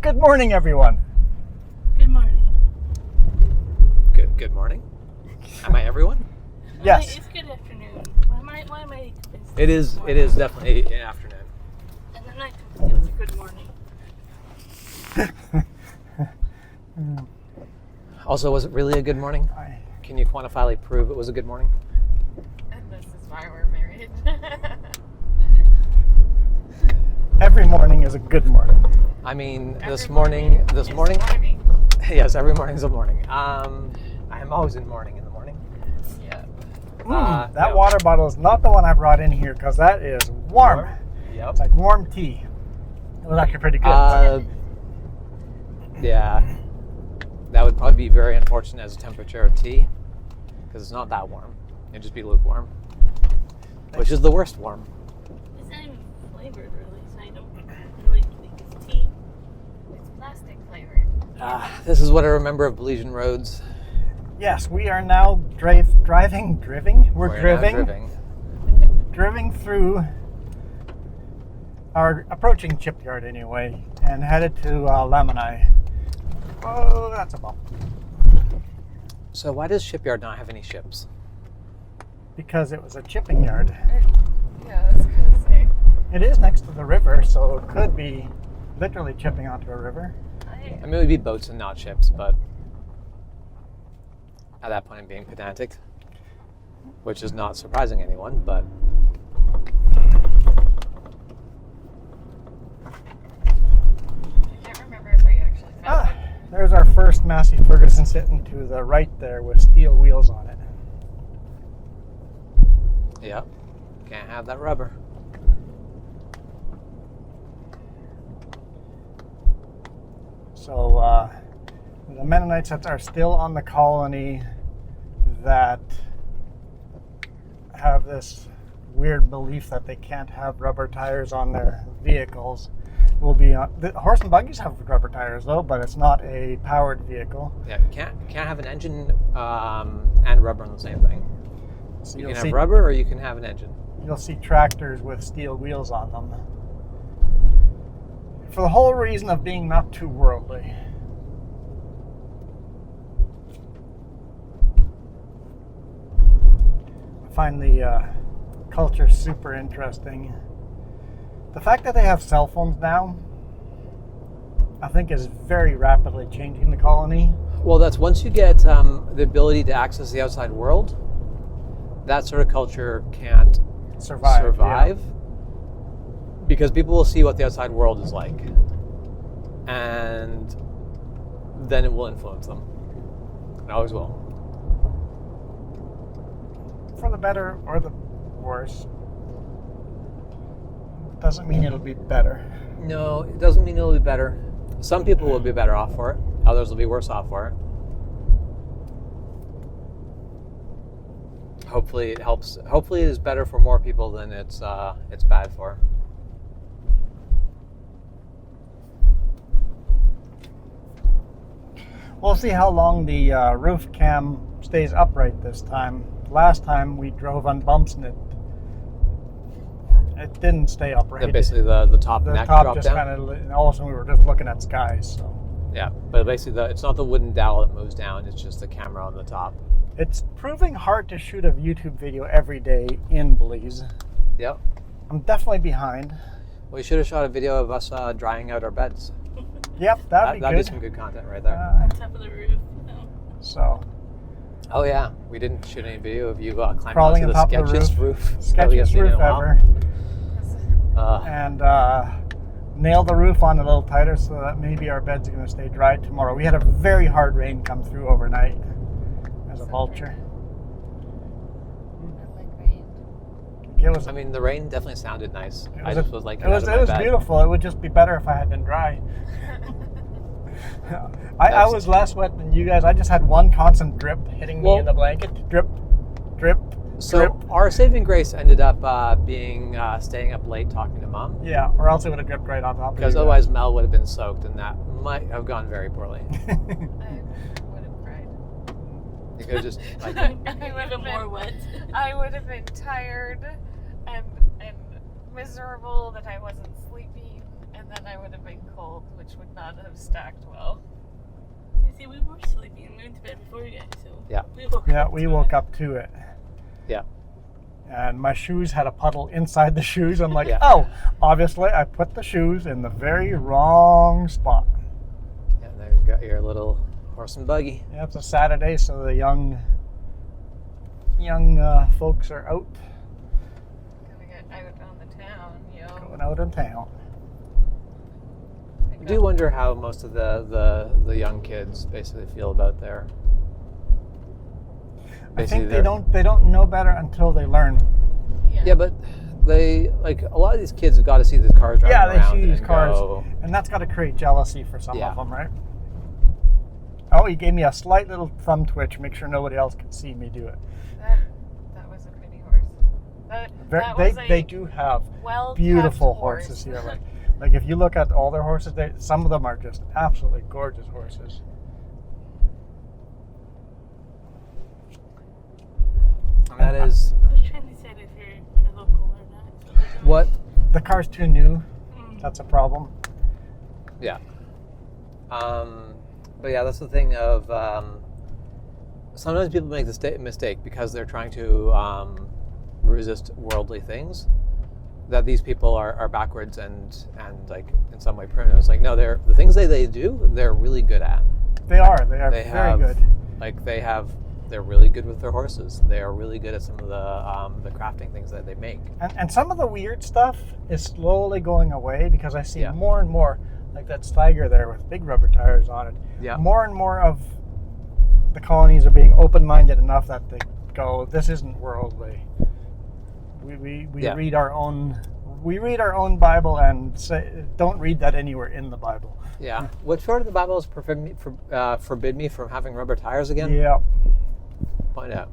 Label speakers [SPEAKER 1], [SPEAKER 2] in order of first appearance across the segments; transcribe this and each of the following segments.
[SPEAKER 1] Good morning, everyone.
[SPEAKER 2] Good morning.
[SPEAKER 3] Good morning. Am I everyone?
[SPEAKER 1] Yes.
[SPEAKER 2] It's good afternoon. Why am I?
[SPEAKER 3] It is definitely an afternoon.
[SPEAKER 2] And then I think it's a good morning.
[SPEAKER 3] Also, was it really a good morning? Can you quantifiably prove it was a good morning?
[SPEAKER 4] And this is why we're married.
[SPEAKER 1] Every morning is a good morning.
[SPEAKER 3] I mean, this
[SPEAKER 4] Every
[SPEAKER 3] morning.
[SPEAKER 4] morning.
[SPEAKER 3] Yes, every morning's a morning. I am always in mourning in the morning.
[SPEAKER 4] Yeah.
[SPEAKER 1] That
[SPEAKER 3] no.
[SPEAKER 1] water bottle is not the one I brought in here because that is warm.
[SPEAKER 3] Yep.
[SPEAKER 1] It's like warm tea. It was actually pretty good.
[SPEAKER 3] Yeah. That would probably be very unfortunate as a temperature of tea, because it's not that warm. It'd just be lukewarm, which is the worst warm.
[SPEAKER 2] It's not even flavored really, so I don't really think it's tea.
[SPEAKER 4] It's plastic flavored.
[SPEAKER 3] This is what I remember of Belizean roads.
[SPEAKER 1] Yes, we are now driving. We're
[SPEAKER 3] now
[SPEAKER 1] driving through our approaching Shipyard anyway, and headed to Lamanai. Oh, that's a bump.
[SPEAKER 3] So why does Shipyard not have any ships?
[SPEAKER 1] Because it was a shipping yard.
[SPEAKER 4] Yeah, I was gonna say.
[SPEAKER 1] It is next to the river, so it could be literally chipping onto a river.
[SPEAKER 3] I mean, it would be boats and not ships, but at that point I'm being pedantic, which is not surprising anyone, but
[SPEAKER 4] I can't remember if I actually found it.
[SPEAKER 1] There's our first Massey Ferguson sitting to the right there with steel wheels on it.
[SPEAKER 3] yeah, can't have that rubber.
[SPEAKER 1] So the Mennonites that are still on the colony that have this weird belief that they can't have rubber tires on their vehicles will be on. The horse and buggies have rubber tires though, but it's not a powered vehicle.
[SPEAKER 3] Yeah, can't have an engine and rubber on the same thing.
[SPEAKER 1] So
[SPEAKER 3] You
[SPEAKER 1] you'll
[SPEAKER 3] can
[SPEAKER 1] see,
[SPEAKER 3] have rubber or you can have an engine.
[SPEAKER 1] you'll see tractors with steel wheels on them. For the whole reason of being not too worldly. I find the culture super interesting. The fact that they have cell phones now, I think, is very rapidly changing the colony.
[SPEAKER 3] Well, that's once you get the ability to access the outside world, that sort of culture can't
[SPEAKER 1] Survive.
[SPEAKER 3] Because people will see what the outside world is like, and then it will influence them. It always will.
[SPEAKER 1] For the better or the worse. Doesn't mean it'll be better.
[SPEAKER 3] No, it doesn't mean it'll be better. Some people will be better off for it. Others will be worse off for it. Hopefully it helps. Hopefully it is better for more people than it's bad for.
[SPEAKER 1] We'll see how long the roof cam stays upright this time. Last time we drove on bumps and it didn't stay upright.
[SPEAKER 3] Yeah, basically the top
[SPEAKER 1] The
[SPEAKER 3] neck
[SPEAKER 1] top
[SPEAKER 3] dropped
[SPEAKER 1] just
[SPEAKER 3] down.
[SPEAKER 1] kind of, and all of a sudden we were just looking at skies. So
[SPEAKER 3] Yeah, but basically it's not the wooden dowel that moves down. It's just the camera on the top.
[SPEAKER 1] it's proving hard to shoot a YouTube video every day in Belize.
[SPEAKER 3] Yep.
[SPEAKER 1] I'm definitely behind.
[SPEAKER 3] We should have shot a video of us drying out our beds.
[SPEAKER 1] Yep, that'd be
[SPEAKER 3] That'd
[SPEAKER 1] good.
[SPEAKER 3] be some good content right there.
[SPEAKER 2] On top of the roof. No.
[SPEAKER 1] So
[SPEAKER 3] Oh yeah, we didn't shoot any video of you climbing
[SPEAKER 1] Crawling
[SPEAKER 3] onto
[SPEAKER 1] on
[SPEAKER 3] the
[SPEAKER 1] top of the
[SPEAKER 3] sketchiest roof. that we have
[SPEAKER 1] sketchiest
[SPEAKER 3] seen in
[SPEAKER 1] roof
[SPEAKER 3] a while.
[SPEAKER 1] ever.
[SPEAKER 3] Uh,
[SPEAKER 1] And nail the roof on a little tighter so that maybe our beds are going to stay dry tomorrow. We had a very hard rain come through overnight as a vulture.
[SPEAKER 4] I like rain.
[SPEAKER 1] It was,
[SPEAKER 3] I mean, the rain definitely sounded nice.
[SPEAKER 1] it
[SPEAKER 3] I
[SPEAKER 1] was,
[SPEAKER 3] just was like,
[SPEAKER 1] it was beautiful. It would just be better if I had been dry. I was less wet than you guys. I just had one constant drip hitting me in the blanket. Drip, drip,
[SPEAKER 3] So
[SPEAKER 1] drip.
[SPEAKER 3] our saving grace ended up being staying up late talking to Mom,
[SPEAKER 1] Yeah, or else it would have dripped right on top of you.
[SPEAKER 3] because otherwise Mel would have been soaked, and that might have gone very poorly.
[SPEAKER 4] I would have cried.
[SPEAKER 3] You could have just like,
[SPEAKER 4] I
[SPEAKER 2] A
[SPEAKER 4] would
[SPEAKER 2] little
[SPEAKER 4] have
[SPEAKER 2] more
[SPEAKER 4] been.
[SPEAKER 2] wet.
[SPEAKER 4] I would have been tired and miserable that I wasn't sleeping, and then I would have been cold, which would not have stacked well.
[SPEAKER 2] You see, we were sleeping. We went to bed before you guys, so
[SPEAKER 3] Yeah.
[SPEAKER 1] We woke up to it.
[SPEAKER 3] Yeah.
[SPEAKER 1] And my shoes had a puddle inside the shoes. I'm like,
[SPEAKER 3] Yeah.
[SPEAKER 1] oh, obviously I put the shoes in the very wrong spot.
[SPEAKER 3] And there you got your little horse and buggy.
[SPEAKER 1] Yeah, it's a Saturday, so the young folks are out,
[SPEAKER 4] Gonna get out on the town,
[SPEAKER 1] going out in town.
[SPEAKER 3] I do wonder how most of the young kids basically feel about their.
[SPEAKER 1] I think they don't know better until they learn.
[SPEAKER 3] Yeah, but they like a lot of these kids have got to see these cars driving around.
[SPEAKER 1] Yeah, they see these
[SPEAKER 3] and
[SPEAKER 1] cars,
[SPEAKER 3] go,
[SPEAKER 1] and that's got to create jealousy for some
[SPEAKER 3] Yeah.
[SPEAKER 1] of them, right? Oh, he gave me a slight little thumb twitch. Make sure nobody else can see me do it.
[SPEAKER 4] That was a pretty horse.
[SPEAKER 1] They do have
[SPEAKER 4] well
[SPEAKER 1] beautiful
[SPEAKER 4] horse.
[SPEAKER 1] horses here. Like if you look at all their horses, some of them are just absolutely gorgeous horses.
[SPEAKER 3] that is
[SPEAKER 2] I was trying to decide if you're a local or not.
[SPEAKER 3] what.
[SPEAKER 1] The car's too new. That's a problem.
[SPEAKER 3] Yeah. But yeah, that's the thing of sometimes people make the mistake because they're trying to resist worldly things, that these people are backwards and like in some way primitive. It's like, no, the things they do, they're really good at.
[SPEAKER 1] They are
[SPEAKER 3] They
[SPEAKER 1] very
[SPEAKER 3] have,
[SPEAKER 1] good.
[SPEAKER 3] Like they're really good with their horses. They are really good at some of the crafting things that they make.
[SPEAKER 1] And some of the weird stuff is slowly going away because I see
[SPEAKER 3] Yeah.
[SPEAKER 1] more and more, like that Steiger there with big rubber tires on it.
[SPEAKER 3] Yeah.
[SPEAKER 1] More and more of the colonies are being open-minded enough that they go, this isn't worldly. We
[SPEAKER 3] Yeah.
[SPEAKER 1] read our own Bible and say, don't read that anywhere in the Bible.
[SPEAKER 3] Yeah. Which part of the Bible is forbid me from having rubber tires again?
[SPEAKER 1] Yeah.
[SPEAKER 3] Find out.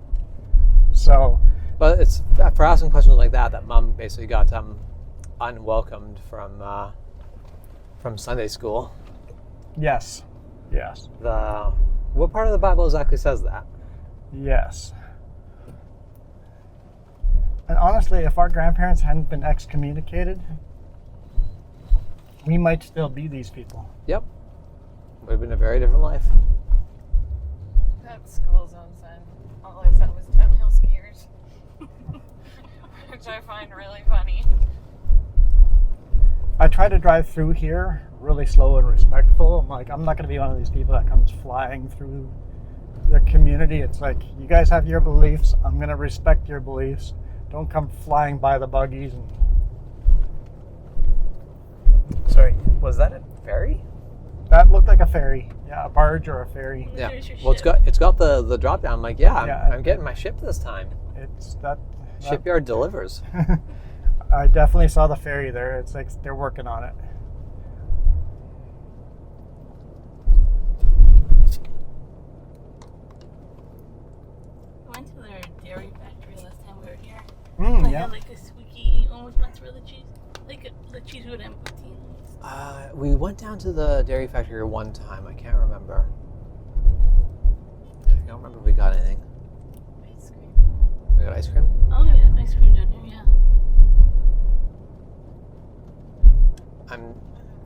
[SPEAKER 1] So,
[SPEAKER 3] But it's for asking questions like that Mom basically got unwelcomed from Sunday school.
[SPEAKER 1] yes.
[SPEAKER 3] What part of the Bible exactly says that?
[SPEAKER 1] Yes. And honestly, if our grandparents hadn't been excommunicated, we might still be these people.
[SPEAKER 3] Yep. Would have been a very different life.
[SPEAKER 4] That school zone sign, all I saw was downhill skiers, which I find really funny.
[SPEAKER 1] I try to drive through here really slow and respectful. I'm like, I'm not going to be one of these people that comes flying through the community. It's like, you guys have your beliefs. I'm going to respect your beliefs. Don't come flying by the buggies.
[SPEAKER 3] Sorry, was that a ferry?
[SPEAKER 1] That looked like a ferry. Yeah, a barge or a ferry.
[SPEAKER 3] Yeah.
[SPEAKER 2] There's your
[SPEAKER 3] Well,
[SPEAKER 2] ship.
[SPEAKER 3] it's got the drop down. I'm like, yeah,
[SPEAKER 1] Yeah.
[SPEAKER 3] I'm getting my ship this time.
[SPEAKER 1] It's that.
[SPEAKER 3] Shipyard delivers.
[SPEAKER 1] I definitely saw the ferry there. It's like they're working on it.
[SPEAKER 2] We went to their dairy factory last time we were here. They
[SPEAKER 1] Yeah.
[SPEAKER 2] had like a squeaky, almost mozzarella cheese. Like the cheese we would have put in.
[SPEAKER 3] We went down to the dairy factory one time. I can't remember. I don't remember if we got anything.
[SPEAKER 4] Ice cream.
[SPEAKER 3] We got ice cream?
[SPEAKER 2] Oh yeah, ice cream down here, yeah.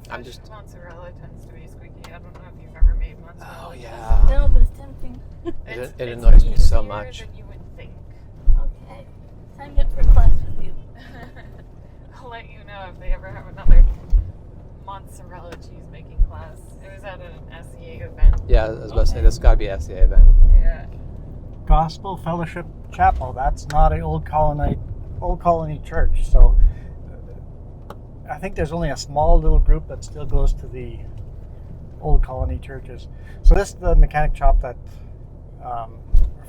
[SPEAKER 3] I'm just.
[SPEAKER 4] Mozzarella tends to be squeaky. I don't know if you've ever made mozzarella.
[SPEAKER 3] Oh yeah.
[SPEAKER 2] No, but it's tempting.
[SPEAKER 3] It annoys me so
[SPEAKER 4] easier
[SPEAKER 3] much.
[SPEAKER 4] than you would think.
[SPEAKER 2] Okay. Sign me up for a class with you.
[SPEAKER 4] I'll let you know if they ever have another mozzarella cheese making class. It was at an SEA event.
[SPEAKER 3] Yeah, I was about to say this got to be an SCA event.
[SPEAKER 4] Yeah.
[SPEAKER 1] Gospel Fellowship Chapel. That's not an old colony church. So I think there's only a small little group that still goes to the old colony churches. So this is the mechanic shop that our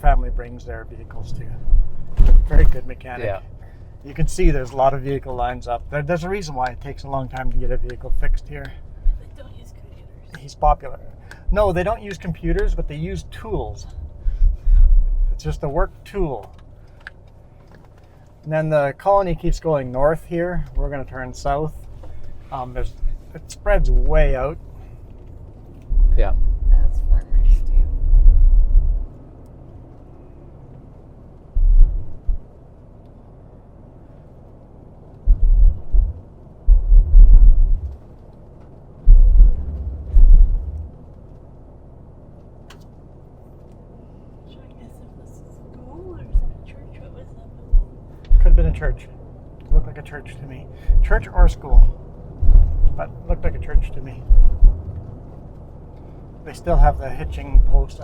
[SPEAKER 1] family brings their vehicles to. Very good mechanic.
[SPEAKER 3] Yeah.
[SPEAKER 1] You can see there's a lot of vehicle lines up. There's a reason why it takes a long time to get a vehicle fixed here.
[SPEAKER 2] They don't use computers.
[SPEAKER 1] He's popular. No, they don't use computers, but they use tools. It's just a work tool. And then the colony keeps going north here. We're going to turn south. It spreads way out.
[SPEAKER 3] Yeah.
[SPEAKER 4] That's farmers too.
[SPEAKER 1] church. Looked like a church to me. Church or school, but looked like a church to me. They still have the hitching post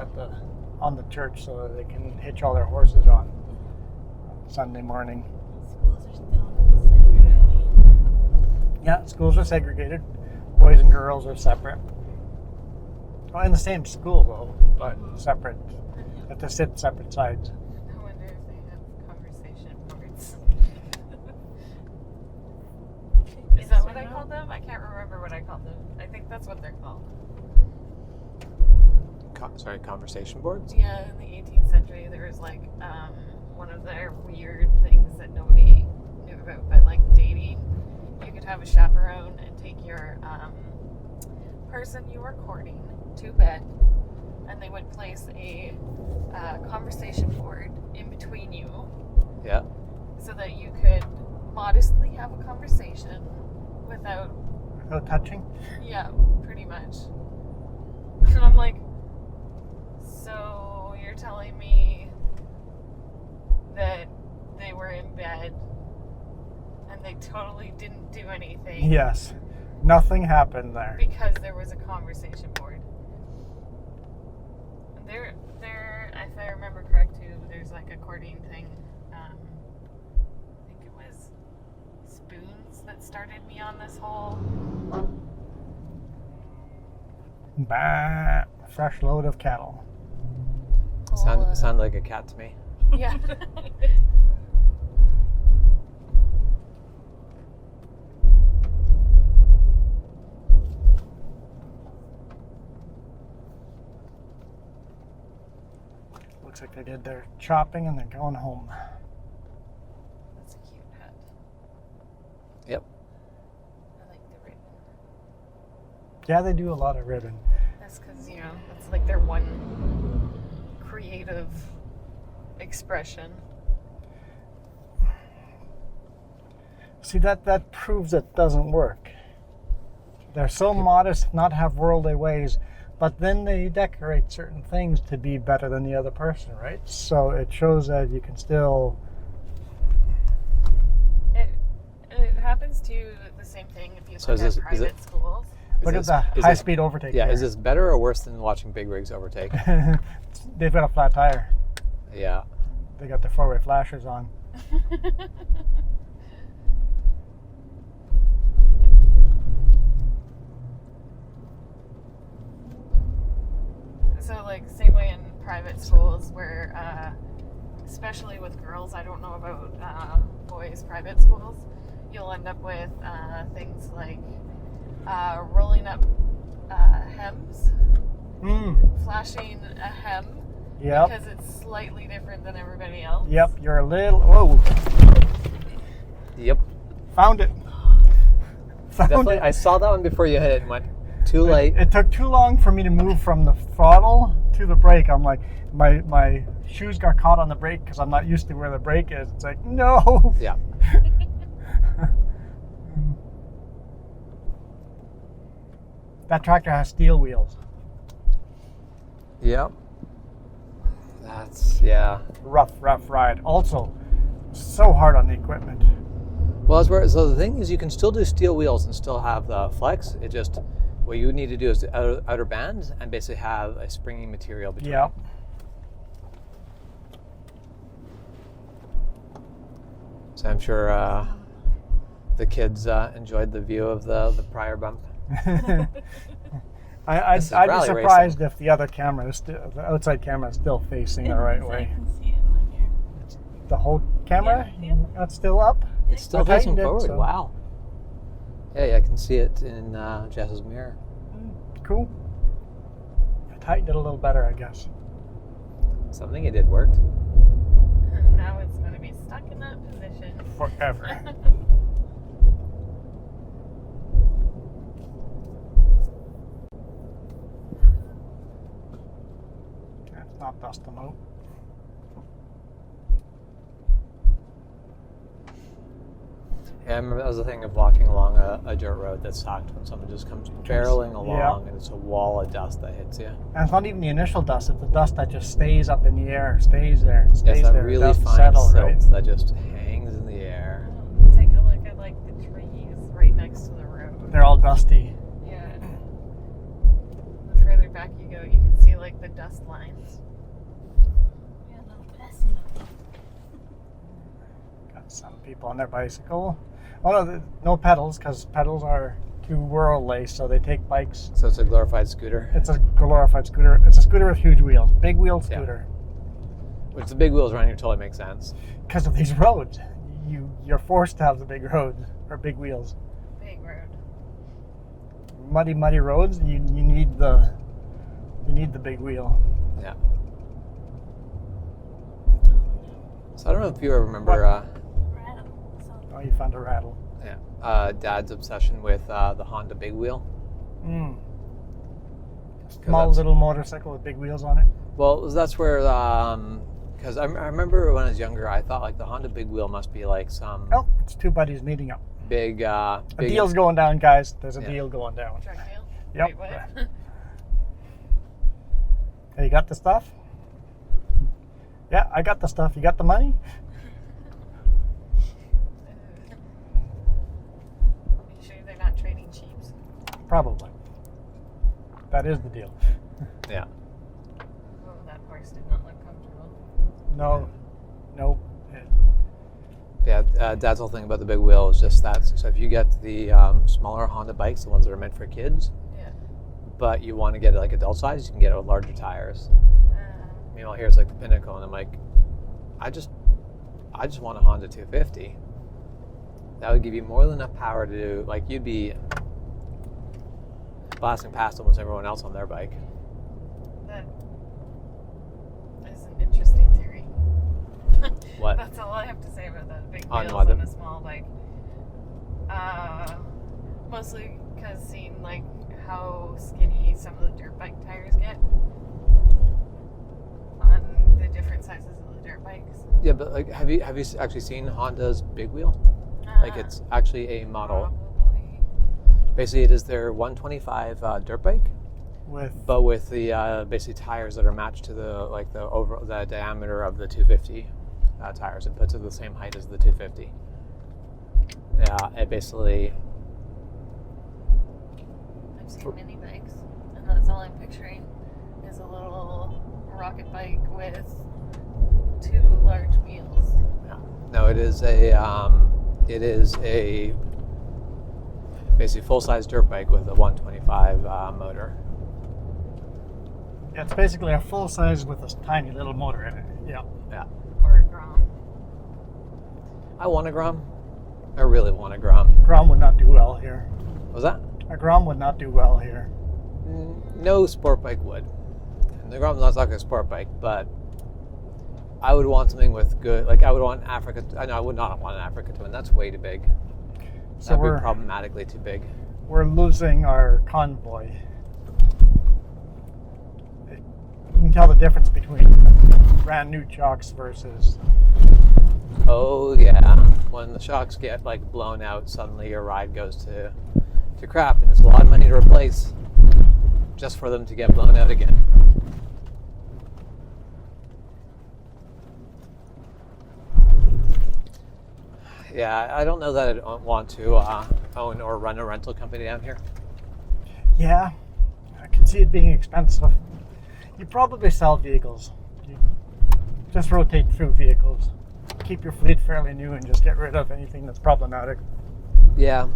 [SPEAKER 1] on the church so that they can hitch all their horses on Sunday morning.
[SPEAKER 2] Schools are still segregated.
[SPEAKER 1] Yeah, schools are segregated. Boys and girls are separate. Well, in the same school though, but separate. They have to sit separate sides.
[SPEAKER 4] I wonder if they have conversation boards. Is that what I called them? I can't remember what I called them. I think that's what they're called.
[SPEAKER 3] Conversation boards?
[SPEAKER 4] Yeah, in the 18th century, there was like one of their weird things that nobody knew about, but like dating, you could have a chaperone and take your person you were courting to bed, and they would place a conversation board in between you.
[SPEAKER 3] Yeah.
[SPEAKER 4] So that you could modestly have a conversation without
[SPEAKER 1] touching?
[SPEAKER 4] Yeah, pretty much. And I'm like, so you're telling me that they were in bed and they totally didn't do anything?
[SPEAKER 1] Yes. Nothing happened there.
[SPEAKER 4] Because there was a conversation board. There, if I remember correct too, there's like a courting thing. I think it was spoons that started me on this whole.
[SPEAKER 1] Bah, fresh load of cattle.
[SPEAKER 3] Sound like a cat to me.
[SPEAKER 4] Yeah.
[SPEAKER 1] Looks like they did their chopping and they're going home.
[SPEAKER 4] That's a cute hat.
[SPEAKER 3] Yep.
[SPEAKER 4] I like the ribbon.
[SPEAKER 1] Yeah, they do a lot of ribbon.
[SPEAKER 4] That's because, it's like their one creative expression.
[SPEAKER 1] See, that proves it doesn't work. They're so modest, not have worldly ways, but then they decorate certain things to be better than the other person, right? So it shows that you can still...
[SPEAKER 4] It happens to the same thing if you look at private schools.
[SPEAKER 1] Look at the high-speed overtake.
[SPEAKER 3] Yeah,
[SPEAKER 1] there.
[SPEAKER 3] is this better or worse than watching big rigs overtake?
[SPEAKER 1] They've got a flat tire.
[SPEAKER 3] Yeah.
[SPEAKER 1] They got their four-way flashers on.
[SPEAKER 4] So, like, same way in private schools where, especially with girls, I don't know about boys' private schools, you'll end up with things like rolling up hems, flashing a hem, because it's slightly different than everybody else.
[SPEAKER 1] Yep, you're a little... Whoa.
[SPEAKER 3] Yep.
[SPEAKER 1] Found it.
[SPEAKER 3] Definitely, I saw that one before you hit it and went, too late.
[SPEAKER 1] It took too long for me to move from the throttle to the brake. I'm like, my shoes got caught on the brake because I'm not used to where the brake is. It's like, no.
[SPEAKER 3] Yeah.
[SPEAKER 1] That tractor has steel wheels.
[SPEAKER 3] Yep. That's, yeah.
[SPEAKER 1] Rough ride. Also, so hard on the equipment.
[SPEAKER 3] Well, so the thing is, you can still do steel wheels and still have the flex. It just, what you need to do is the outer band and basically have a springy material between.
[SPEAKER 1] Yep.
[SPEAKER 3] So I'm sure the kids enjoyed the view of the prior bump.
[SPEAKER 1] I'd be surprised if the other camera, the outside camera, is still facing the right way.
[SPEAKER 2] I can see it on here.
[SPEAKER 1] The whole camera?
[SPEAKER 2] Yeah.
[SPEAKER 1] That's still up?
[SPEAKER 3] It's still
[SPEAKER 1] I
[SPEAKER 3] facing
[SPEAKER 1] tightened it,
[SPEAKER 3] forward.
[SPEAKER 1] so-
[SPEAKER 3] Wow. Yeah, I can see it in Jess's mirror.
[SPEAKER 1] Cool. I tightened it a little better, I guess.
[SPEAKER 3] Something you did worked.
[SPEAKER 4] And now it's going to be stuck in that position.
[SPEAKER 1] Forever. That's not dust them out.
[SPEAKER 3] Yeah, I remember that was the thing of walking along a dirt road that's sucked when someone just comes barreling along and it's a wall of dust that hits you.
[SPEAKER 1] And it's not even the initial dust, it's the dust that just stays up in the air, stays there,
[SPEAKER 3] Yes,
[SPEAKER 1] stays
[SPEAKER 3] that
[SPEAKER 1] there.
[SPEAKER 3] really
[SPEAKER 1] Doesn't
[SPEAKER 3] fine
[SPEAKER 1] settle,
[SPEAKER 3] silt
[SPEAKER 1] right?
[SPEAKER 3] that just hangs in the air.
[SPEAKER 1] They're all dusty.
[SPEAKER 4] Yeah. The further back you go, you can see like the dust lines.
[SPEAKER 2] Yeah, no passing them.
[SPEAKER 1] Got some people on their bicycle. Oh no, no pedals, because pedals are too worldly, so they take bikes.
[SPEAKER 3] So it's a glorified scooter.
[SPEAKER 1] It's a glorified scooter. It's a scooter with huge wheels. Big wheeled scooter.
[SPEAKER 3] Which the big wheels around here totally makes sense.
[SPEAKER 1] Because of these roads. You're forced to have the big roads, or big wheels.
[SPEAKER 4] Big road.
[SPEAKER 1] Muddy roads, you need the big wheel.
[SPEAKER 3] Yeah. So I don't know if you ever remember
[SPEAKER 2] Rattle. So,
[SPEAKER 1] Oh, you found a rattle.
[SPEAKER 3] Dad's obsession with the Honda Big Wheel.
[SPEAKER 1] Small little motorcycle with big wheels on it.
[SPEAKER 3] Well, that's where, because I remember when I was younger, I thought like the Honda Big Wheel must be like some
[SPEAKER 1] Oh, it's two buddies meeting up.
[SPEAKER 3] big.
[SPEAKER 1] A deal's going down, guys. There's a
[SPEAKER 3] Yeah.
[SPEAKER 1] deal going down.
[SPEAKER 4] Truck deal?
[SPEAKER 1] Yep.
[SPEAKER 4] Wait, what?
[SPEAKER 1] Hey, you got the stuff? Yeah, I got the stuff. You got the money?
[SPEAKER 4] You sure they're not trading cheaps?
[SPEAKER 1] Probably. That is the deal.
[SPEAKER 3] Yeah.
[SPEAKER 4] Oh, that horse did not look comfortable.
[SPEAKER 1] No. Nope.
[SPEAKER 3] Yeah, Dad's whole thing about the big wheel is just that. So if you get the smaller Honda bikes, the ones that are meant for kids,
[SPEAKER 4] Yeah.
[SPEAKER 3] but you want to get it like adult size, you can get it with larger tires. Meanwhile, here's like the Pinnacle, and I'm like, I just want a Honda 250. That would give you more than enough power to do, like you'd be blasting past almost everyone else on their bike.
[SPEAKER 4] That is an interesting theory.
[SPEAKER 3] What?
[SPEAKER 4] That's all I have to say about that. Big
[SPEAKER 3] On
[SPEAKER 4] wheels
[SPEAKER 3] what?
[SPEAKER 4] on a small bike. Mostly because seeing like how skinny some of the dirt bike tires get on the different sizes of the dirt bikes.
[SPEAKER 3] Yeah, but like, have you actually seen Honda's Big Wheel? Like it's actually a model.
[SPEAKER 4] Probably.
[SPEAKER 3] Basically, it is their 125 dirt bike,
[SPEAKER 1] With
[SPEAKER 3] but with the basically tires that are matched to the diameter of the 250 tires. It puts it the same height as the 250. Yeah, it basically.
[SPEAKER 4] I've seen mini bikes, and that's all I'm picturing is a little rocket bike with two large wheels.
[SPEAKER 3] Yeah. No, it is a basically full-size dirt bike with a 125 motor.
[SPEAKER 1] yeah, it's basically a full size with a tiny little motor in it. Yeah.
[SPEAKER 3] Yeah.
[SPEAKER 4] Or a Grom.
[SPEAKER 3] I want a Grom. I really want a Grom.
[SPEAKER 1] Grom would not do well here.
[SPEAKER 3] What was that?
[SPEAKER 1] A Grom would not do well here.
[SPEAKER 3] No sport bike would. And the Grom's not like a sport bike, but I would want something with good, like I would want Africa. No, I would not want an Africa Twin. That's way too big.
[SPEAKER 1] So
[SPEAKER 3] That'd be
[SPEAKER 1] we're
[SPEAKER 3] problematically too big.
[SPEAKER 1] losing our convoy. You can tell the difference between brand new chocks versus.
[SPEAKER 3] Oh yeah, when the shocks get like blown out, suddenly your ride goes to crap, and it's a lot of money to replace just for them to get blown out again. Yeah, I don't know that I'd want to own or run a rental company down here.
[SPEAKER 1] Yeah, I can see it being expensive. You probably sell vehicles. You just rotate through vehicles. Keep your fleet fairly new and just get rid of anything that's problematic.
[SPEAKER 3] Yeah.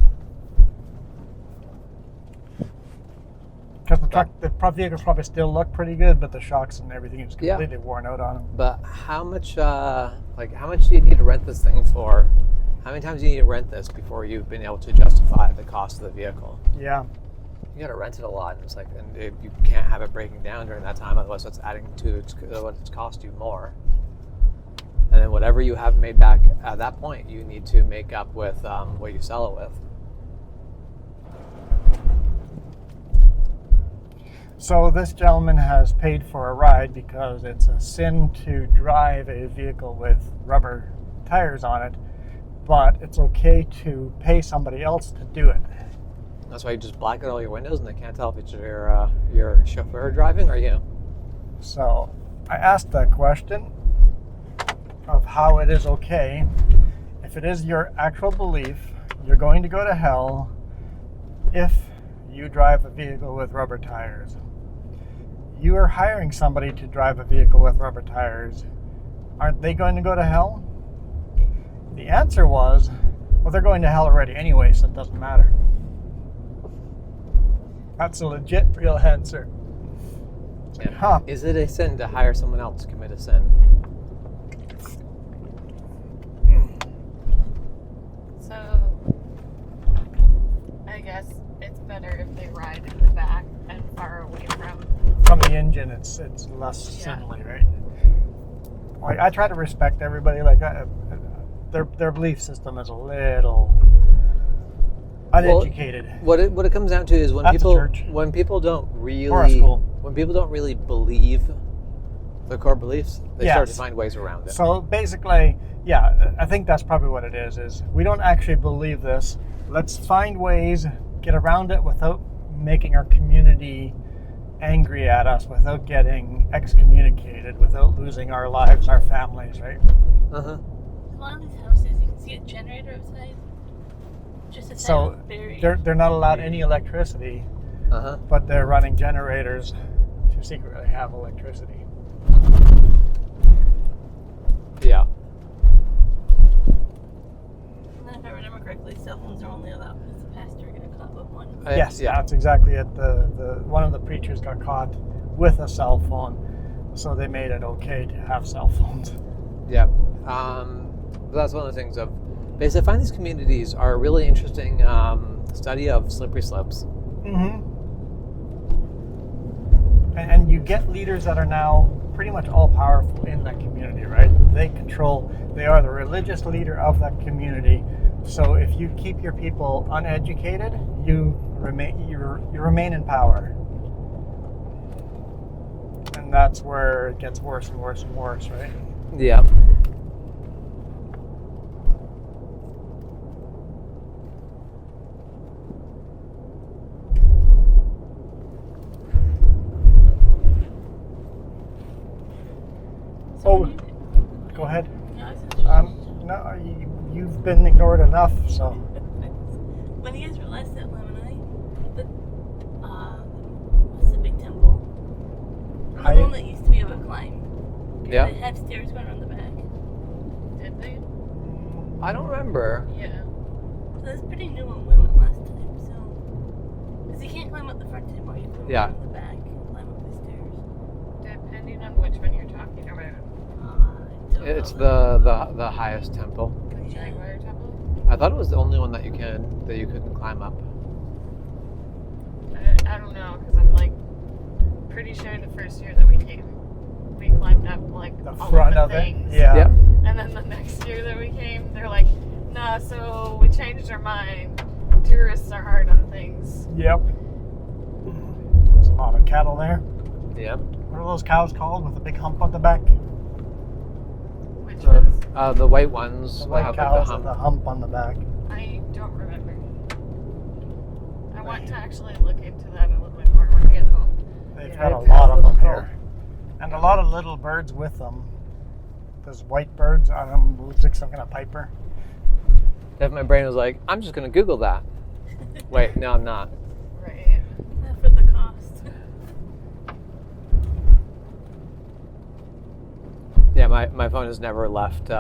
[SPEAKER 1] Because the vehicles probably still look pretty good, but the shocks and everything is completely worn out on them.
[SPEAKER 3] But how much do you need to rent this thing for? How many times do you need to rent this before you've been able to justify the cost of the vehicle?
[SPEAKER 1] Yeah.
[SPEAKER 3] You got to rent it a lot, and it's like, and you can't have it breaking down during that time, otherwise that's adding to what it's cost you more. And then whatever you have made back at that point, you need to make up with what you sell it with.
[SPEAKER 1] So this gentleman has paid for a ride because it's a sin to drive a vehicle with rubber tires on it, but it's okay to pay somebody else to do it.
[SPEAKER 3] That's why you just black out all your windows, and they can't tell if it's your chauffeur driving or you.
[SPEAKER 1] So I asked that question of how it is okay. If it is your actual belief, you're going to go to hell, if you drive a vehicle with rubber tires, you are hiring somebody to drive a vehicle with rubber tires, aren't they going to go to hell? The answer was, well, they're going to hell already anyway, so it doesn't matter. That's a legit, real answer. It's like, huh.
[SPEAKER 3] Is it a sin to hire someone else to commit a sin?
[SPEAKER 4] So, I guess it's better if they ride in the back and far away
[SPEAKER 1] From the engine, it's less
[SPEAKER 4] Yeah.
[SPEAKER 1] sinly, right? Like, I try to respect everybody. Like their belief system is a little uneducated.
[SPEAKER 3] What it comes down to is when
[SPEAKER 1] That's a
[SPEAKER 3] people
[SPEAKER 1] church.
[SPEAKER 3] when people don't really
[SPEAKER 1] Or a school.
[SPEAKER 3] when people don't really believe the core beliefs, they start to
[SPEAKER 1] Yes.
[SPEAKER 3] find ways around it.
[SPEAKER 1] So basically, yeah, I think that's probably what it is we don't actually believe this. Let's find ways, get around it without making our community angry at us, without getting excommunicated, without losing our lives, our families, right?
[SPEAKER 3] Uh-huh.
[SPEAKER 2] A lot of these houses, you can see a generator outside. Just a
[SPEAKER 1] So they're not allowed any electricity,
[SPEAKER 3] Uh-huh.
[SPEAKER 1] but they're running generators to secretly have electricity.
[SPEAKER 3] Yeah.
[SPEAKER 2] And then if I remember correctly, cell phones are only allowed because the pastor got caught with one.
[SPEAKER 1] Yes,
[SPEAKER 3] Yeah.
[SPEAKER 1] that's exactly it. The one of the preachers got caught with a cell phone, so they made it okay to have cell phones.
[SPEAKER 3] Yeah. That's one of the things of basically I find these communities are a really interesting study of slippery slopes.
[SPEAKER 1] Mm-hmm. And you get leaders that are now pretty much all powerful in that community, right? They are the religious leader of that community. So if you keep your people uneducated, you remain in power. And that's where it gets worse and worse and worse, right?
[SPEAKER 3] Yeah.
[SPEAKER 2] So
[SPEAKER 1] Oh,
[SPEAKER 2] when you-
[SPEAKER 1] go ahead.
[SPEAKER 2] No, I was just-
[SPEAKER 1] No, you've been ignored enough, so.
[SPEAKER 2] When you guys realized that Lamanai, what's the big temple? The
[SPEAKER 1] I-
[SPEAKER 2] one that used to be able to climb.
[SPEAKER 3] Yeah.
[SPEAKER 2] They have stairs going around the back.
[SPEAKER 4] Did they?
[SPEAKER 3] I don't remember.
[SPEAKER 4] Yeah.
[SPEAKER 2] So that's pretty new when we went last time. So, because you can't climb up the front anymore, you have to go
[SPEAKER 3] Yeah.
[SPEAKER 2] around the back and climb up the stairs.
[SPEAKER 4] Depending on which one you're talking about.
[SPEAKER 2] I don't
[SPEAKER 3] It's
[SPEAKER 2] know.
[SPEAKER 3] the highest temple.
[SPEAKER 4] The Jaguar Temple?
[SPEAKER 3] I thought it was the only one that you couldn't climb up.
[SPEAKER 4] I don't know, because I'm like pretty sure the first year that we came, we climbed up like
[SPEAKER 1] The
[SPEAKER 4] all
[SPEAKER 1] front
[SPEAKER 4] of
[SPEAKER 1] of
[SPEAKER 4] the
[SPEAKER 1] it,
[SPEAKER 4] things.
[SPEAKER 1] yeah.
[SPEAKER 3] Yep.
[SPEAKER 4] And then the next year that we came, they're like, nah, so we changed our mind. Tourists are hard on things.
[SPEAKER 1] Yep. There's a lot of cattle there.
[SPEAKER 3] Yep.
[SPEAKER 1] What are those cows called with a big hump on the back?
[SPEAKER 4] Which
[SPEAKER 1] The-
[SPEAKER 4] ones?
[SPEAKER 3] The white ones
[SPEAKER 1] The
[SPEAKER 3] will
[SPEAKER 1] white
[SPEAKER 3] have
[SPEAKER 1] cows
[SPEAKER 3] like
[SPEAKER 1] with
[SPEAKER 3] the
[SPEAKER 1] the
[SPEAKER 3] hump.
[SPEAKER 1] hump on the back.
[SPEAKER 4] I don't remember. I want to actually look into that a little bit more when we get home.
[SPEAKER 1] They've
[SPEAKER 3] Yeah,
[SPEAKER 1] got a
[SPEAKER 3] it's
[SPEAKER 1] lot of them
[SPEAKER 3] difficult.
[SPEAKER 1] here. And a lot of little birds with them. There's white birds on them. Looks like some kind of piper.
[SPEAKER 3] If my brain was like, I'm just gonna Google that. Wait, no, I'm not.
[SPEAKER 4] Right.
[SPEAKER 2] Not for the cost.
[SPEAKER 3] Yeah, my phone has never left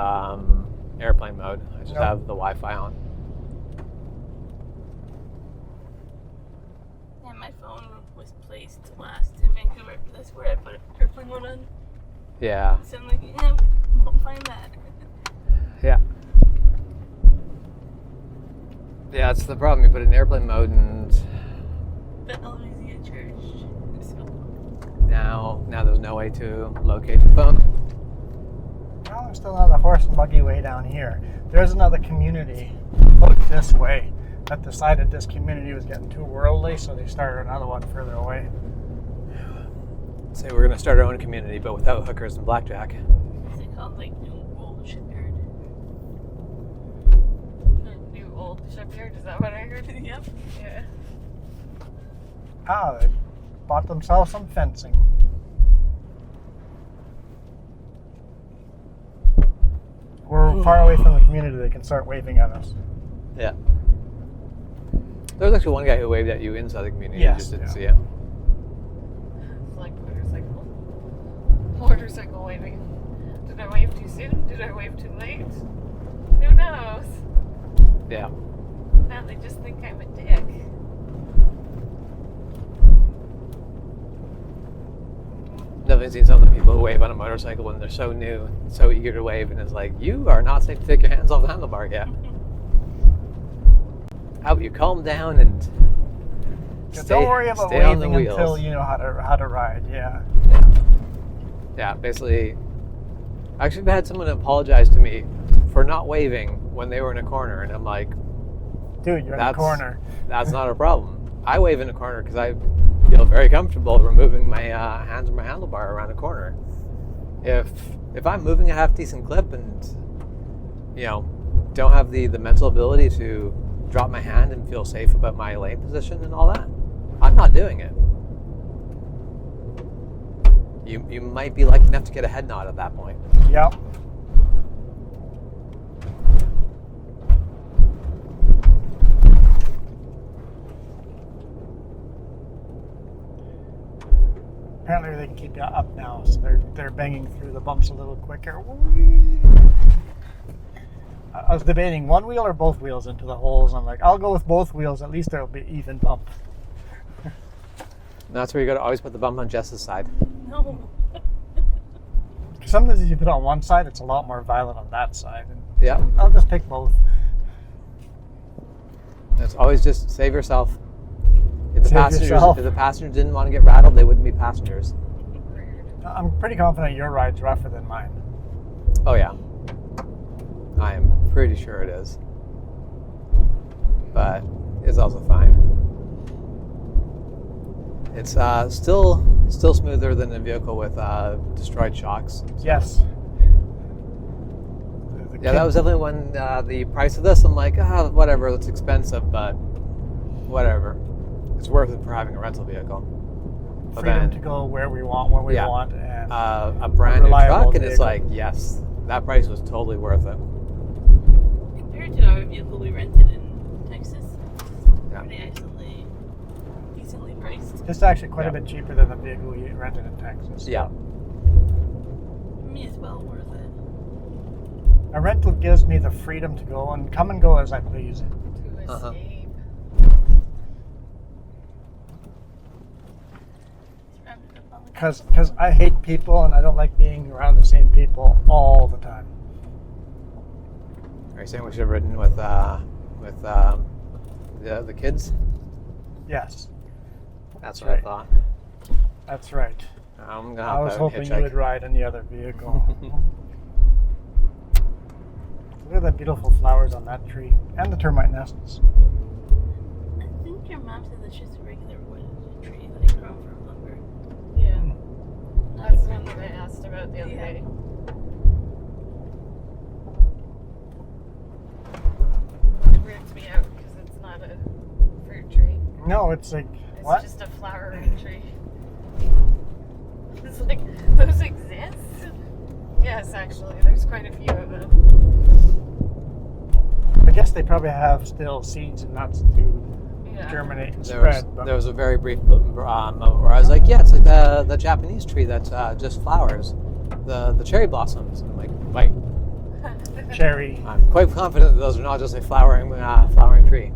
[SPEAKER 3] airplane mode. I just
[SPEAKER 1] No.
[SPEAKER 3] have the Wi-Fi on.
[SPEAKER 2] Yeah, my phone was placed last in Vancouver. That's where I put airplane mode on.
[SPEAKER 3] Yeah.
[SPEAKER 2] So I'm like, yeah, won't find that.
[SPEAKER 3] Yeah. Yeah, it's the problem. You put it in airplane mode, and
[SPEAKER 2] But Louisiana church. So,
[SPEAKER 3] now there's no way to locate the phone.
[SPEAKER 1] Well, there's still another horse and buggy way down here. There's another community out this way that decided this community was getting too worldly, so they started another one further away.
[SPEAKER 3] Say we're gonna start our own community, but without hookers and blackjack.
[SPEAKER 2] what's it called? Like New Old Shipyard.
[SPEAKER 4] New old shipyard, is that what I heard?
[SPEAKER 2] Yep.
[SPEAKER 4] Yeah.
[SPEAKER 1] Ah, they bought themselves some fencing. We're far away from the community. They can start waving at us.
[SPEAKER 3] Yeah. There was actually one guy who waved at you inside the community.
[SPEAKER 1] Yes,
[SPEAKER 3] You just didn't
[SPEAKER 1] yeah.
[SPEAKER 3] see it.
[SPEAKER 4] It's like motorcycle waving. Did I wave too soon? Did I wave too late? Who knows?
[SPEAKER 3] Yeah.
[SPEAKER 4] Now they just think I'm a dick.
[SPEAKER 3] Definitely seen some of the people who wave on a motorcycle when they're so new, so eager to wave, and it's like, you are not safe to take your hands off the handlebar yet. How about you calm down and
[SPEAKER 1] Don't worry about
[SPEAKER 3] stay on the
[SPEAKER 1] waving
[SPEAKER 3] wheels.
[SPEAKER 1] until you know how to ride. Yeah.
[SPEAKER 3] Yeah, basically, I actually had someone apologize to me for not waving when they were in a corner, and I'm like,
[SPEAKER 1] Dude, you're in the corner.
[SPEAKER 3] that's not a problem. I wave in a corner because I feel very comfortable removing my hands from my handlebar around a corner. If I'm moving a half decent clip and don't have the mental ability to drop my hand and feel safe about my lane position and all that, I'm not doing it. You might be lucky enough to get a head nod at that point.
[SPEAKER 1] Yep. Apparently they can keep you up now, so they're banging through the bumps a little quicker. Whee! I was debating one wheel or both wheels into the holes. I'm like, I'll go with both wheels. At least there'll be even bump.
[SPEAKER 3] That's where you got to always put the bump on Jess's side.
[SPEAKER 2] No.
[SPEAKER 1] Sometimes if you put it on one side, it's a lot more violent on that side. And
[SPEAKER 3] Yeah.
[SPEAKER 1] I'll just pick both.
[SPEAKER 3] It's always just save yourself. If the
[SPEAKER 1] Save
[SPEAKER 3] passengers
[SPEAKER 1] yourself.
[SPEAKER 3] if the passengers didn't want to get rattled, they wouldn't be passengers.
[SPEAKER 1] I'm pretty confident your ride's rougher than mine.
[SPEAKER 3] Oh yeah. I am pretty sure it is. But it's also fine. It's still smoother than a vehicle with destroyed shocks. So.
[SPEAKER 1] Yes.
[SPEAKER 3] Yeah, that was definitely when the price of this, I'm like, whatever, it's expensive, but whatever. It's worth it for having a rental vehicle. But
[SPEAKER 1] freedom
[SPEAKER 3] then,
[SPEAKER 1] to go where we want, when we
[SPEAKER 3] Yeah.
[SPEAKER 1] want, and
[SPEAKER 3] a brand new
[SPEAKER 1] reliable
[SPEAKER 3] truck, and it's
[SPEAKER 1] vehicle.
[SPEAKER 3] like, yes, that price was totally worth it.
[SPEAKER 2] Compared to our vehicle we rented in Texas,
[SPEAKER 3] Yeah.
[SPEAKER 2] pretty decently priced.
[SPEAKER 1] it's actually quite
[SPEAKER 3] Yeah.
[SPEAKER 1] a bit cheaper than the vehicle we rented in Texas.
[SPEAKER 3] Yeah.
[SPEAKER 2] For me, it's well worth it.
[SPEAKER 1] A rental gives me the freedom to go and come and go as I please.
[SPEAKER 4] To
[SPEAKER 3] Uh-huh.
[SPEAKER 4] escape.
[SPEAKER 2] Let's wrap it up on the
[SPEAKER 1] Because I hate people and I don't like being around the same people all the time.
[SPEAKER 3] Are you saying we should have ridden with the kids?
[SPEAKER 1] Yes,
[SPEAKER 3] That's
[SPEAKER 1] That's
[SPEAKER 3] what
[SPEAKER 1] right.
[SPEAKER 3] I thought.
[SPEAKER 1] that's right.
[SPEAKER 3] I'm gonna
[SPEAKER 1] I
[SPEAKER 3] hop
[SPEAKER 1] was
[SPEAKER 3] out
[SPEAKER 1] hoping
[SPEAKER 3] and
[SPEAKER 1] you
[SPEAKER 3] hitchhike.
[SPEAKER 1] would ride in the other vehicle. Look at the beautiful flowers on that tree and the termite nests.
[SPEAKER 2] I think your mom said that's just a regular wood tree that they grow for lumber.
[SPEAKER 4] Yeah.
[SPEAKER 2] Not
[SPEAKER 4] That's
[SPEAKER 2] a
[SPEAKER 4] one
[SPEAKER 2] fruit
[SPEAKER 4] that I
[SPEAKER 2] tree.
[SPEAKER 4] asked about the other
[SPEAKER 2] Yeah.
[SPEAKER 4] day. It weirds me out because it's not a fruit tree.
[SPEAKER 1] No, it's like,
[SPEAKER 4] It's
[SPEAKER 1] what?
[SPEAKER 4] just a flowering tree. It's like, those exist? Yes, actually. There's quite a few of them.
[SPEAKER 1] I guess they probably have still seeds and nuts to
[SPEAKER 4] Yeah.
[SPEAKER 1] germinate and
[SPEAKER 3] There was,
[SPEAKER 1] spread. But
[SPEAKER 3] there was a very brief moment where I was like, yeah, it's like the Japanese tree that just flowers, the cherry blossoms. And I'm like, wait,
[SPEAKER 1] cherry.
[SPEAKER 3] I'm quite confident that those are not just a flowering tree.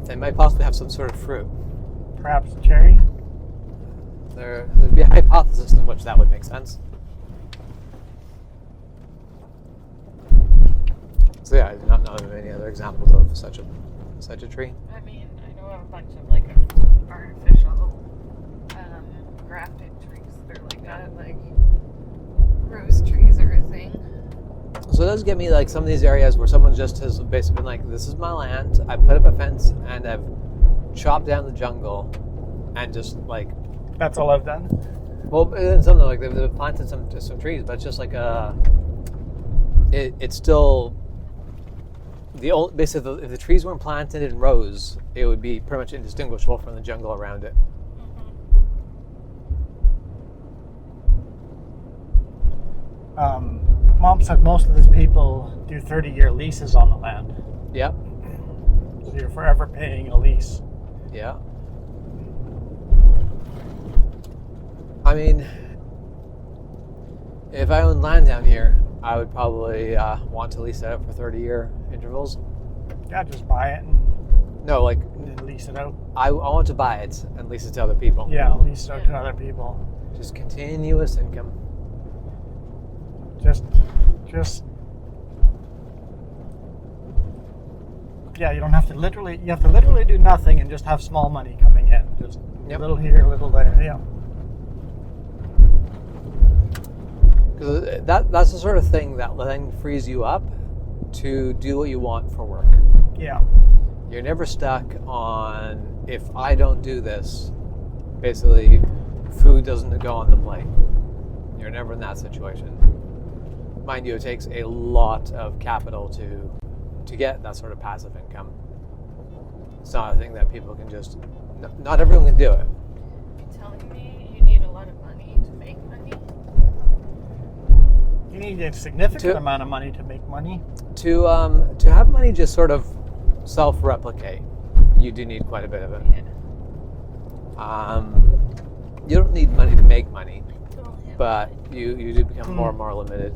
[SPEAKER 3] They might possibly have some sort of fruit.
[SPEAKER 1] Perhaps cherry?
[SPEAKER 3] There'd be a hypothesis in which that would make sense. So yeah, I do not know of any other examples of such a tree.
[SPEAKER 4] I mean, I know of a bunch of like artificial grafted trees that are like that, like rose trees are a thing.
[SPEAKER 3] So it does get me like some of these areas where someone just has basically been like, this is my land, I put up a fence and I've chopped down the jungle and just like,
[SPEAKER 1] That's all I've done.
[SPEAKER 3] well, and something like they've planted some trees, but it's just like it's still basically if the trees weren't planted in rows, it would be pretty much indistinguishable from the jungle around it.
[SPEAKER 1] Mom said most of these people do 30-year leases on the land.
[SPEAKER 3] Yep.
[SPEAKER 1] So you're forever paying a lease.
[SPEAKER 3] Yeah. I mean, if I owned land down here, I would probably want to lease it out for 30-year intervals.
[SPEAKER 1] Yeah, just buy it and
[SPEAKER 3] No, like,
[SPEAKER 1] then lease it out.
[SPEAKER 3] I want to buy it and lease it to other people.
[SPEAKER 1] Yeah, lease it out to other people.
[SPEAKER 3] Just continuous income.
[SPEAKER 1] Just yeah, you don't have to literally do nothing and just have small money coming in. Just a little here, a little there. Yeah.
[SPEAKER 3] Because that's the sort of thing that then frees you up to do what you want for work.
[SPEAKER 1] Yeah.
[SPEAKER 3] You're never stuck on, if I don't do this, basically food doesn't go on the plate. You're never in that situation. Mind you, it takes a lot of capital to get that sort of passive income. It's not a thing that people can just, not everyone can do it.
[SPEAKER 4] You're telling me you need a lot of money to make money?
[SPEAKER 1] You need a significant amount of money to make money.
[SPEAKER 3] To have money just sort of self-replicate, you do need quite a bit of it.
[SPEAKER 4] Yeah.
[SPEAKER 3] You don't need money to make money,
[SPEAKER 2] Don't have
[SPEAKER 3] but you do become more and more limited.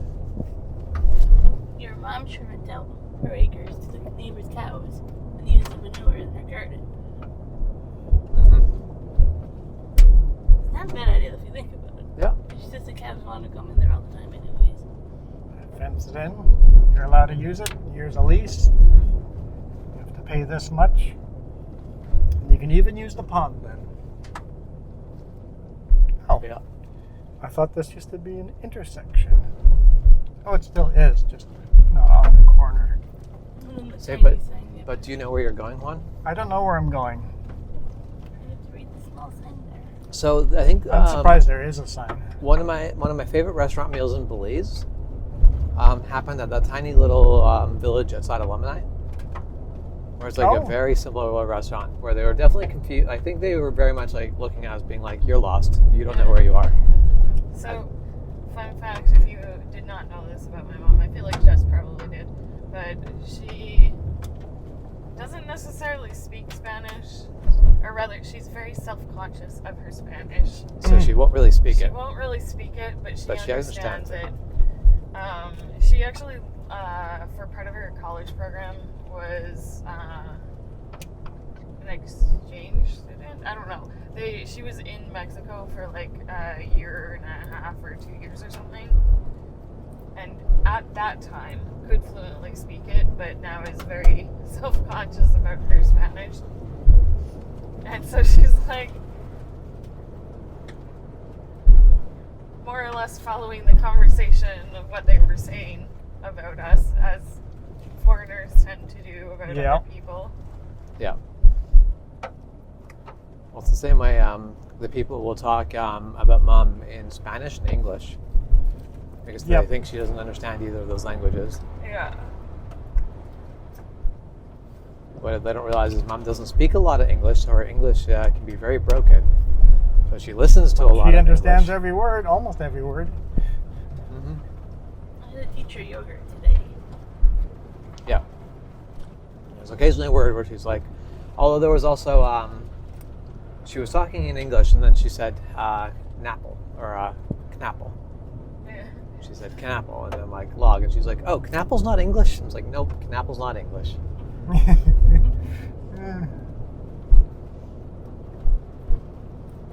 [SPEAKER 2] Your mom should rent out her acres to the neighbor's cows and use the manure in her garden. It's not a bad idea if you think about it.
[SPEAKER 3] Yeah.
[SPEAKER 2] It's just the cows want to come in there all the time anyways.
[SPEAKER 1] Fence it in. You're allowed to use it. Here's a lease. You have to pay this much. And you can even use the pond then. Oh.
[SPEAKER 3] Yeah.
[SPEAKER 1] I thought this used to be an intersection. Oh, it still is, just not on the corner.
[SPEAKER 2] And then the
[SPEAKER 3] Say,
[SPEAKER 2] tiny sign, yeah.
[SPEAKER 3] But do you know where you're going, Juan?
[SPEAKER 1] I don't know where I'm going.
[SPEAKER 2] I have to read the small sign there.
[SPEAKER 3] So I think
[SPEAKER 1] I'm surprised there is a sign.
[SPEAKER 3] one of my favorite restaurant meals in Belize happened at that tiny little village outside of Lamani, where it's like a very simple little restaurant where they were definitely confused. I think they were very much like looking at us, being like, "You're lost. You don't know where you are."
[SPEAKER 4] So, fun fact, if you did not know this about my mom, I feel like Jess probably did, but she doesn't necessarily speak Spanish, or rather, she's very self-conscious of her Spanish.
[SPEAKER 3] So she won't really speak
[SPEAKER 4] She
[SPEAKER 3] it.
[SPEAKER 4] won't really speak it, but she
[SPEAKER 3] understands
[SPEAKER 4] understands it. She actually, for part of her college program, was an exchange student. I don't know. She was in Mexico for like a year and a half or 2 years or something, and at that time could fluently speak it, but now is very self-conscious about her Spanish. And so she's like more or less following the conversation of what they were saying about us, as foreigners tend to do about other people.
[SPEAKER 3] Yeah. Well, it's the same way the people will talk about mom in Spanish and English because they think she doesn't understand either of those languages.
[SPEAKER 4] Yeah.
[SPEAKER 3] What they don't realize is mom doesn't speak a lot of English, so her English can be very broken. So she listens to a lot of
[SPEAKER 1] She understands
[SPEAKER 3] English.
[SPEAKER 1] every word, almost every word.
[SPEAKER 3] Mm-hmm.
[SPEAKER 2] I had to teach her yogurt today.
[SPEAKER 3] Yeah. There's occasionally a word where she's like, although there was also, she was talking in English and then she said knapple or knappel.
[SPEAKER 4] Yeah.
[SPEAKER 3] She said knappel and then like log and she's like, oh, knappel's not English? I was like, nope, knappel's not English.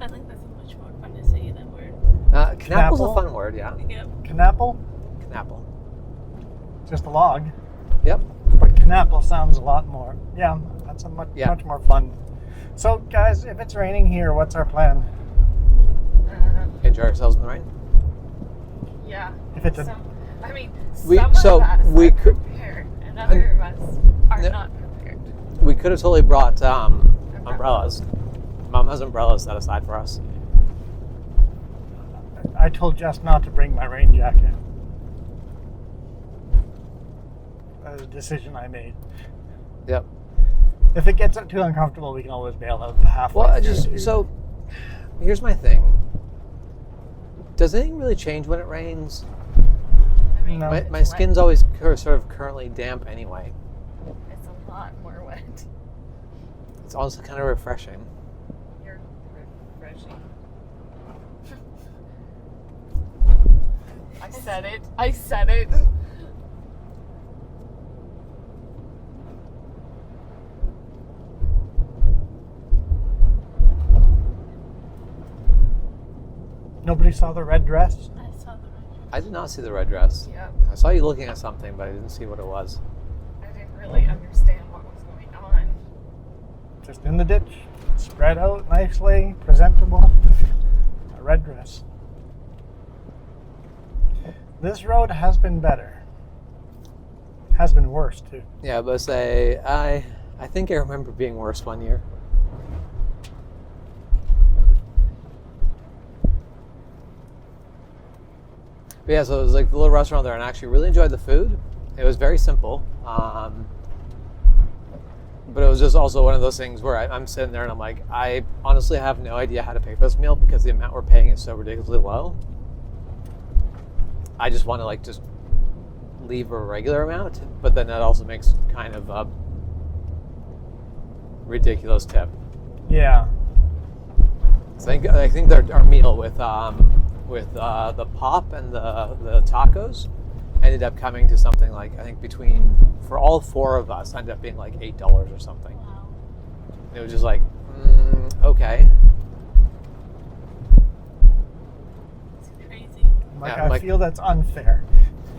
[SPEAKER 2] I think that's much more fun to say that word.
[SPEAKER 3] Knappel's a
[SPEAKER 1] Knappel?
[SPEAKER 3] fun word, yeah.
[SPEAKER 2] Yep.
[SPEAKER 1] Knappel?
[SPEAKER 3] Knappel.
[SPEAKER 1] Just a log.
[SPEAKER 3] Yep.
[SPEAKER 1] But knappel sounds a lot more. Yeah, that's a much more fun. So, guys, if it's raining here, what's our plan?
[SPEAKER 3] Enjoy ourselves in the rain.
[SPEAKER 4] Yeah.
[SPEAKER 1] If it's
[SPEAKER 4] some of
[SPEAKER 3] we
[SPEAKER 4] us are
[SPEAKER 3] could
[SPEAKER 4] prepared, and other of us are not prepared.
[SPEAKER 3] we could have totally brought umbrellas. Mom has umbrellas set aside for us.
[SPEAKER 1] I told Jess not to bring my rain jacket. That was a decision I made.
[SPEAKER 3] Yep.
[SPEAKER 1] If it gets too uncomfortable, we can always bail out halfway.
[SPEAKER 3] Well, so here's my thing. Does anything really change when it rains?
[SPEAKER 4] I mean,
[SPEAKER 1] No.
[SPEAKER 3] My skin's always sort of currently damp anyway.
[SPEAKER 4] It's a lot more wet.
[SPEAKER 3] It's honestly kind of refreshing.
[SPEAKER 4] You're refreshing. I said it. I said it.
[SPEAKER 1] Nobody saw the red dress?
[SPEAKER 2] I saw the red.
[SPEAKER 3] I did not see the red dress.
[SPEAKER 4] Yep.
[SPEAKER 3] I saw you looking at something, but I didn't see what it was.
[SPEAKER 4] I didn't really understand what was going on.
[SPEAKER 1] Just in the ditch, spread out nicely, presentable. A red dress. This road has been better. Has been worse too.
[SPEAKER 3] Yeah, but say I think I remember being worse one year. But yeah, so it was like the little restaurant there, and I actually really enjoyed the food. It was very simple, but it was just also one of those things where I'm sitting there and I'm like, I honestly have no idea how to pay for this meal because the amount we're paying is so ridiculously low. I just want to like just leave a regular amount, but then that also makes kind of a ridiculous tip.
[SPEAKER 1] Yeah.
[SPEAKER 3] So I think our meal with the pop and the tacos ended up coming to something like, I think for all four of us ended up being like $8 or something.
[SPEAKER 2] Wow.
[SPEAKER 3] And it was just like, okay.
[SPEAKER 2] It's crazy.
[SPEAKER 1] Like,
[SPEAKER 3] Yeah,
[SPEAKER 1] I
[SPEAKER 3] like-
[SPEAKER 1] feel that's unfair.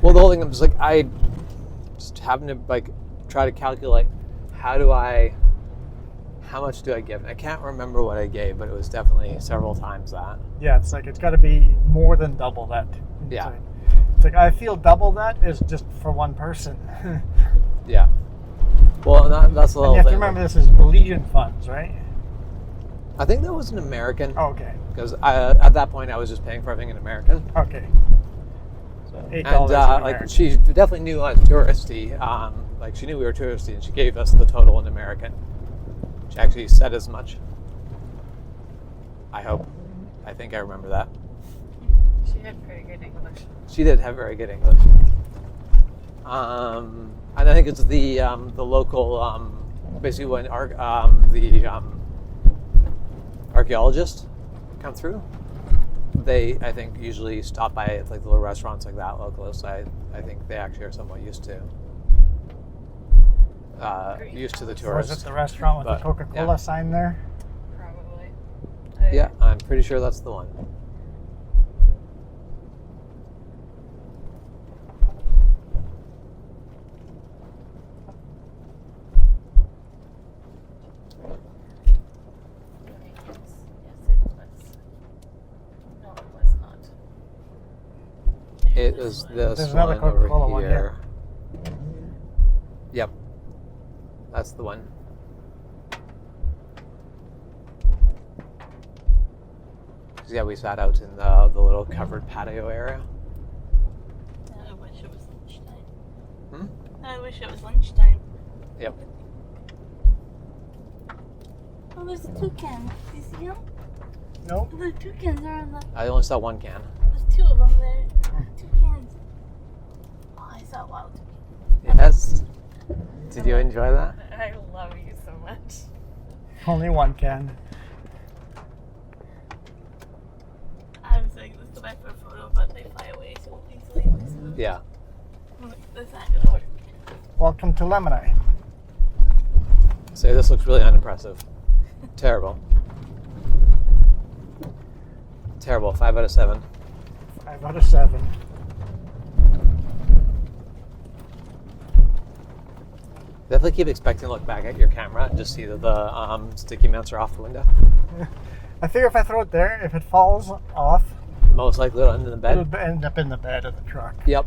[SPEAKER 3] Well, the whole thing, I'm just like, I just having to like try to calculate how much do I give? And I can't remember what I gave, but it was definitely several times that.
[SPEAKER 1] Yeah, it's like it's got to be more than double that.
[SPEAKER 3] Yeah.
[SPEAKER 1] It's like I feel double that is just for one person.
[SPEAKER 3] Yeah. Well, that's the
[SPEAKER 1] And
[SPEAKER 3] whole
[SPEAKER 1] you have to
[SPEAKER 3] thing.
[SPEAKER 1] remember this is Belizean funds, right?
[SPEAKER 3] I think that was an American.
[SPEAKER 1] Oh, okay.
[SPEAKER 3] Because at that point I was just paying for everything in American.
[SPEAKER 1] Okay.
[SPEAKER 3] So,
[SPEAKER 1] $8
[SPEAKER 3] and
[SPEAKER 1] in
[SPEAKER 3] like
[SPEAKER 1] American.
[SPEAKER 3] she definitely knew I was touristy. Like she knew we were touristy, and she gave us the total in American. She actually said as much. I hope. I think I remember that.
[SPEAKER 4] She had pretty good English.
[SPEAKER 3] She did have very good English. And I think it's the local basically when the archaeologists come through, they I think usually stop by at like little restaurants like that locally. So I think they actually are somewhat used to the
[SPEAKER 1] Or is
[SPEAKER 3] tourists.
[SPEAKER 1] it the restaurant with
[SPEAKER 3] But,
[SPEAKER 1] the Coca-Cola
[SPEAKER 3] yeah.
[SPEAKER 1] sign there?
[SPEAKER 4] Probably.
[SPEAKER 3] Yeah, I'm pretty sure that's the one.
[SPEAKER 2] Yes, it was. No, it was not.
[SPEAKER 3] It was this
[SPEAKER 1] There's another
[SPEAKER 3] one
[SPEAKER 1] Coca-Cola
[SPEAKER 3] over
[SPEAKER 1] one
[SPEAKER 3] here.
[SPEAKER 1] here.
[SPEAKER 3] Yep, that's the one. Yeah, we sat out in the little covered patio area.
[SPEAKER 2] I wish it was lunchtime.
[SPEAKER 3] Hmm?
[SPEAKER 2] I wish it was lunchtime.
[SPEAKER 3] Yep.
[SPEAKER 2] Oh, there's a toucan. Do you see him?
[SPEAKER 1] Nope.
[SPEAKER 2] The toucans are on the.
[SPEAKER 3] I only saw one can.
[SPEAKER 2] There's two of them there. Toucans. Oh, I saw a wild toucan.
[SPEAKER 3] Yes. Did you enjoy that?
[SPEAKER 4] I love you so much.
[SPEAKER 1] Only one can.
[SPEAKER 2] I was like, let's go back for a photo, but they fly away so easily. So
[SPEAKER 3] Yeah.
[SPEAKER 2] I'm like, that's not gonna work.
[SPEAKER 1] Welcome to Lamani.
[SPEAKER 3] So this looks really unimpressive. Terrible. Terrible. 5 out of 7.
[SPEAKER 1] 5 out of 7.
[SPEAKER 3] Definitely keep expecting to look back at your camera and just see that the sticky mounts are off the window.
[SPEAKER 1] I figure if I throw it there, if it falls off,
[SPEAKER 3] Most likely it'll end in the bed.
[SPEAKER 1] it'll end up in the bed of the truck.
[SPEAKER 3] Yep.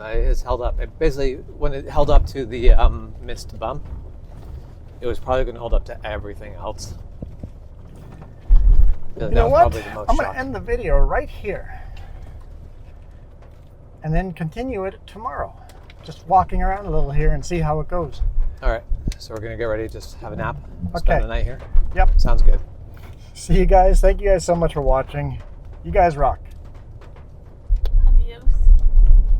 [SPEAKER 3] It's held up. It basically, when it held up to the mist bump, it was probably going to hold up to everything else.
[SPEAKER 1] You know
[SPEAKER 3] was
[SPEAKER 1] what?
[SPEAKER 3] probably the most
[SPEAKER 1] I'm going
[SPEAKER 3] shock.
[SPEAKER 1] to end the video right here. And then continue it tomorrow. Just walking around a little here and see how it goes.
[SPEAKER 3] All right, so we're going to get ready to just have a nap,
[SPEAKER 1] Okay.
[SPEAKER 3] spend the night here.
[SPEAKER 1] Yep.
[SPEAKER 3] Sounds good.
[SPEAKER 1] See you guys. Thank you guys so much for watching. You guys rock.